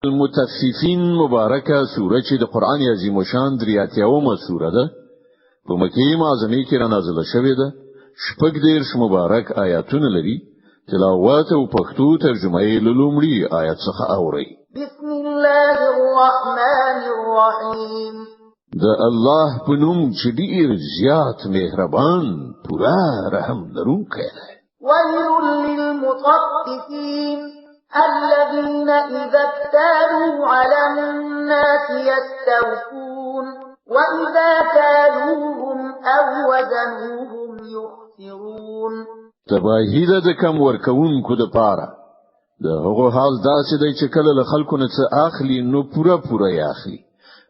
المطففین مبارکه سوره چې د قران عظیم شان دریاتیومه سوره ده په مکه معظمه کې را نازله شوې ده شپږ دیرش مبارک آیاتونه لري تلاوت او پښتو ترجمه یې لومړی آیت څخه اوري بسم الله الرحمن الرحیم د الله په نوم چې ډیر زیات مهربان پورا رحم لرونکی دی ويل للمطففين الذين إذا اكتالوا على الناس يستوفون وإذا كالوهم أو وزنوهم يخسرون تباهی ده د کم ورکوونکو د پاره د هغه حال داسې دی چې کله له خلکو نه څه اخلي نو پورا یې اخلي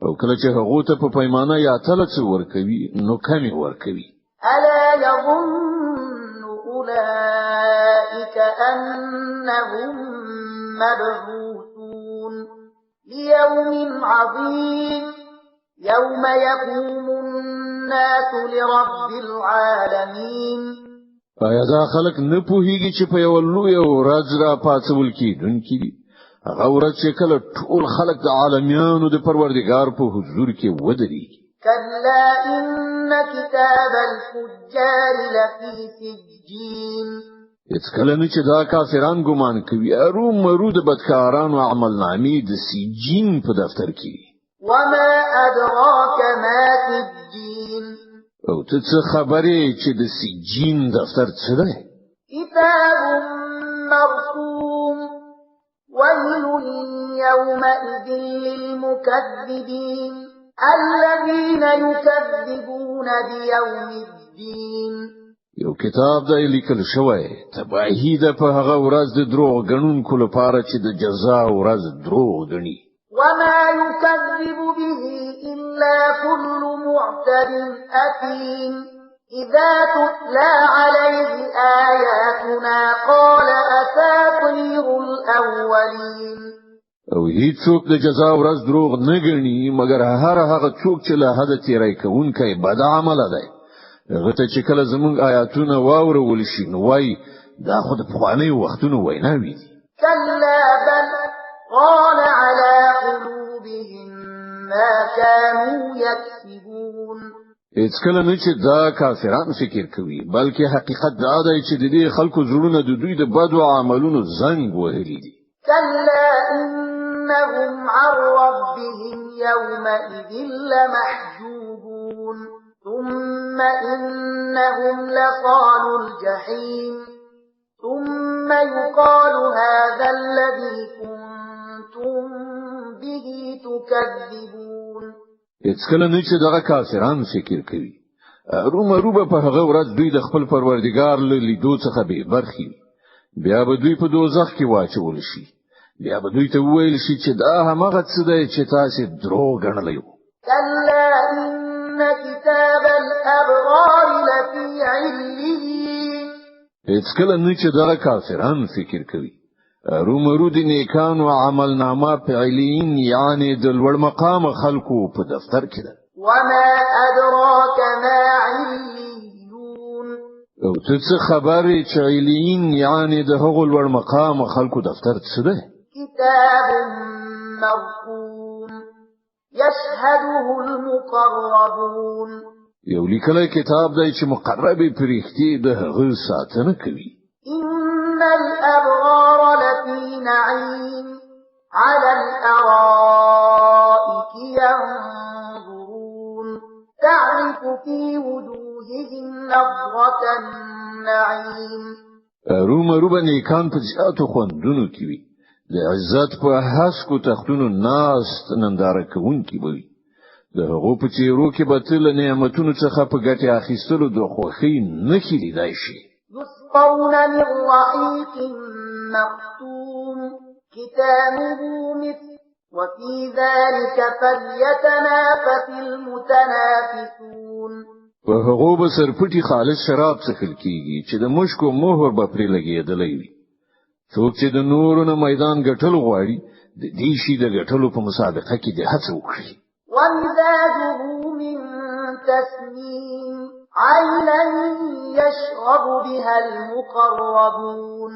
او کله چې هغه ته په پیمانه یا تل څه ورکوي نو کمی ورکوي ألا يظن أولئك أنهم مبعوثون ليوم عظيم يوم يقوم الناس لرب العالمين آیا دا خلک نه پوهیږي چې په یو لوی ورځ را پاتول کیدونکي دي هغه ورځ چې کله ټول خلک د عالمینو د پروردګار په حضور کې ودرېږي كلا إن كتاب الفجار لفي سجين هیڅ کله نه چې دا کافران ګمان کوي ارو مرو د بدکارانو عمل نامې د سجین په دفتر کې وما أدراك ما سجين او ته څه خبرې چې د سجین دفتر څه دی كتاب مرسوم ويل يومئذ للمكذبين الذين يكذبون بيوم الدين یو کتاب دی لیکل شوی تباهی ده په هغه ورځ د دروغ غنونکو لپاره چې د جزا ورځ دروغ غني وما يكذب به إلا كل معتد أثيم إذا تتلى عليه آياتنا قال أساطير الأولين او هیڅوک د جزا ورځ دروغ نه غني مګر هغه څوک چې له حد تیری کوونکی بد عمل دی هغه ته چې کله زموږ آیاتونه واورول شي نو وای دا خو د پخواني وختونو ویناوي دي كلا بل قال على قلوبهم ما كانوا يكسبون هیڅ کله نه چې دا کافران فکر کوي بلکې حقیقت دا دی چې د دې خلکو زړونه د دوی د بدو عملونو زنګ وهلي دي كلا إنهم عن ربهم يومئذ لمحجوبون ثم إنهم لصال الجحيم ثم يقال هذا الذي كنتم به تكذبون هیڅ کله نه چې دغه کافران فکر کوي رومروبه په هغه ورځ دوی د خپل پروردګار له لیدو څخه به برخي بیا به دوی په دوزخ کې واچول شي بیا به دوی ته وویل شي چې دا همغه څه دی چې تاسو دروغ غنلې كلا إن كتاب الأبرار لفي عليين هیڅ کله نه چې دغه کافران فکر کوي رومرو د نیکانو عمل نامه فعلین یعنی د لوړ مقام خلقو په دفتر کې ده وما أدراك ما عليون او ته څه خبرې چې علین یعنی د هغو لوړ مقام خلقو دفتر څه ده كتاب مرقوم يشهده المقربون یو لیکلی کتاب دی چې مقربې پرېختي د هغه ساتنه کوي إن الأبرار لفي نعيم على الأرائك ينظرون تعرف في وجوههم نظرة النعيم رومروبه نیکان په ذاتو خوندونو کې وي د عزت په هسکو تختونو ناست ننداره کوونکي وي د هغو په چیرو کې به تل نعمتونو څخه په ګټه اخیستلو د خوښۍ نښې لیدای شي يسقون من رحيق مختوم ختامه مسك وفي ذلك فليتنافس المتنافسون په هغو به سرپټي خالص شراب څښل کیږي چې د مشکو مهر به پرې لګېدلی وي څوک چې د نورو نه میدان ګټل غواړي د دې شي د ګټلو په مسابقه کې د هڅه وکړي ومزاجه من تسنيم عينا يشرب بها المقربون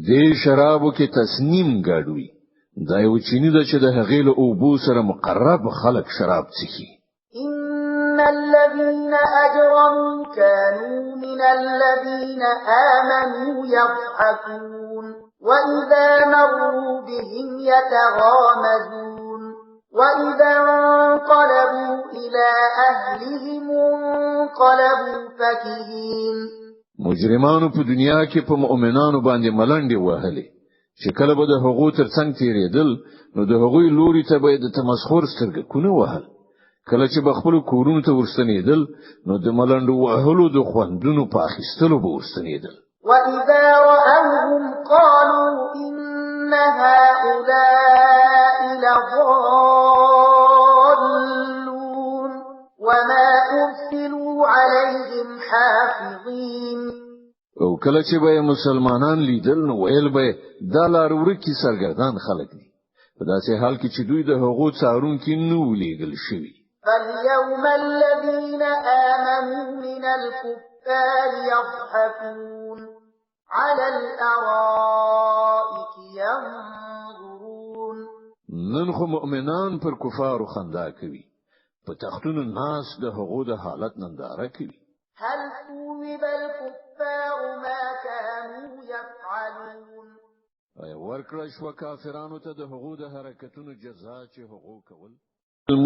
دې شرابو کې تسنیم ګډوي دا یو چینی ده چې د هغې له اوبو سره مقرب خلق شراب څښي. إن الذين أجرموا كانوا من الذين آمنوا يضحكون وإذا مروا بهم يتغامزون وإذا انقلبوا إلى أهلهم انقلبوا فكهين. مجرمانو په دنیا کې په مؤمنانو باندې ملنډې وهلې چې کله به د هغو ترڅنګ تیرېدل نو د هغوی لوري ته به د تمسخر سترګکونه وهل. کله چې بخپل کورونو ته ورستنېدل نو د ملنډو وهلو د خوندونو په اخیستلو به ورستنېدل. وإذا رأوهم قالوا إن هؤلاء لضالون وما أرسلوا عليهم حافظين. او کله چې به مسلمانان لیدل نو ویل به دا لار ورکی سرګردان خلک دي په داسې حال کې چې دوی د هغو څارونکي نو لیږل شوي. فاليوم الذين آمنوا من الكفار يضحكون على الأرائك ينظرون. نن خو مؤمنان پر کفارو خندا کوي په تختونو ناس د هغو د حالت ننداره کوي. هل ثوب الكفار ما كانوا يفعلون. ورکړه شو کافرانو ته د هغو د حرکتونو جزا چې هغو کول.